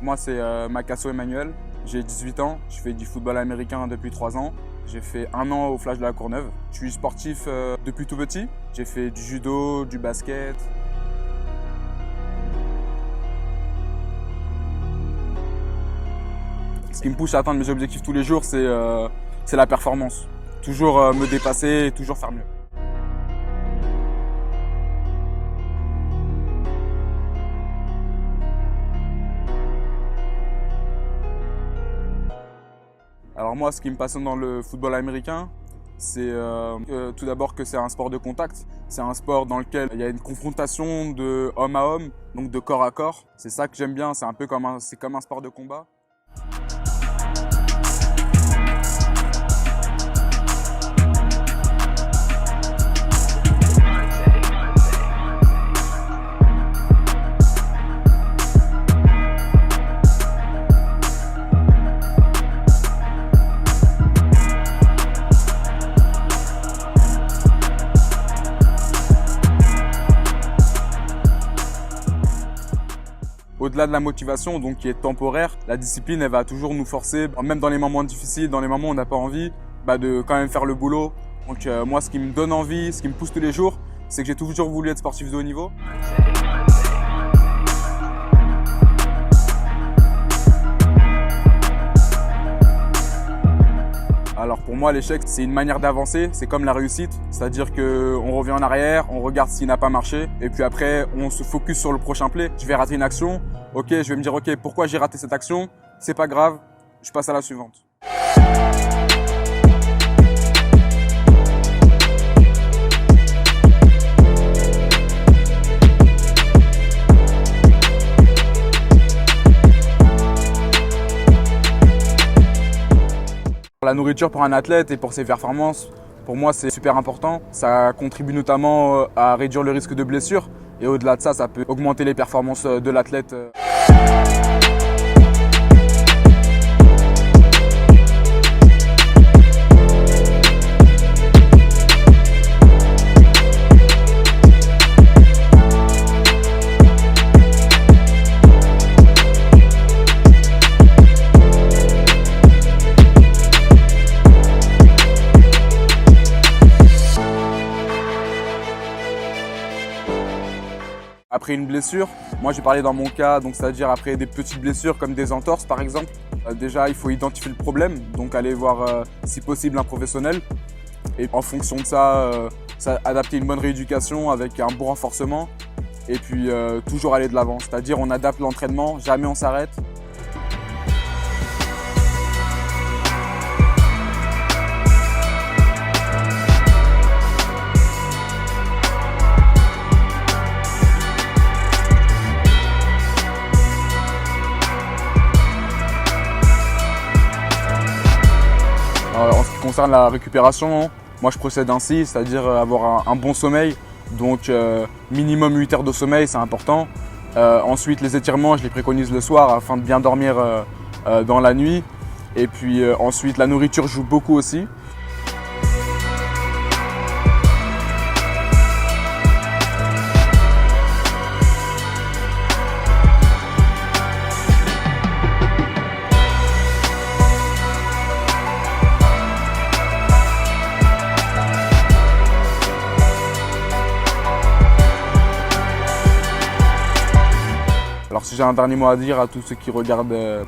Moi, c'est Makasso Emmanuel. J'ai 18 ans, je fais du football américain depuis 3 ans. J'ai fait 1 an au Flash de la Courneuve. Je suis sportif depuis tout petit. J'ai fait du judo, du basket. Ce qui me pousse à atteindre mes objectifs tous les jours, c'est la performance. Toujours me dépasser et toujours faire mieux. Alors moi, ce qui me passionne dans le football américain, c'est tout d'abord que c'est un sport de contact. C'est un sport dans lequel il y a une confrontation de homme à homme, donc de corps à corps. C'est ça que j'aime bien, c'est un peu comme un sport de combat. Au-delà de la motivation, donc qui est temporaire, la discipline, elle va toujours nous forcer, même dans les moments difficiles, dans les moments où on n'a pas envie, de quand même faire le boulot. Donc moi, ce qui me donne envie, ce qui me pousse tous les jours, c'est que j'ai toujours voulu être sportif de haut niveau. Alors pour moi, l'échec, c'est une manière d'avancer, c'est comme la réussite. C'est-à-dire qu'on revient en arrière, on regarde ce qui n'a pas marché, et puis après, on se focus sur le prochain play. Je vais rater une action, ok, je vais me dire, ok, pourquoi j'ai raté cette action? C'est pas grave, je passe à la suivante. La nourriture pour un athlète et pour ses performances, pour moi, c'est super important. Ça contribue notamment à réduire le risque de blessure. Et au-delà de ça, ça peut augmenter les performances de l'athlète. Après une blessure, moi j'ai parlé dans mon cas, donc c'est-à-dire après des petites blessures comme des entorses par exemple. Déjà il faut identifier le problème, donc aller voir si possible un professionnel. Et en fonction de ça, adapter une bonne rééducation avec un bon renforcement. Et puis toujours aller de l'avant, c'est-à-dire on adapte l'entraînement, jamais on s'arrête. En ce qui concerne la récupération, moi je procède ainsi, c'est-à-dire avoir un bon sommeil, donc minimum 8 heures de sommeil, c'est important. Ensuite les étirements, je les préconise le soir afin de bien dormir dans la nuit. Et puis ensuite la nourriture joue beaucoup aussi. Alors si j'ai un dernier mot à dire à tous ceux qui regardent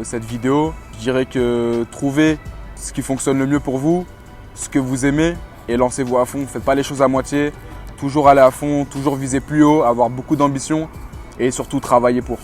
cette vidéo, je dirais que trouvez ce qui fonctionne le mieux pour vous, ce que vous aimez et lancez-vous à fond. Faites pas les choses à moitié, toujours aller à fond, toujours viser plus haut, avoir beaucoup d'ambition et surtout travailler pour.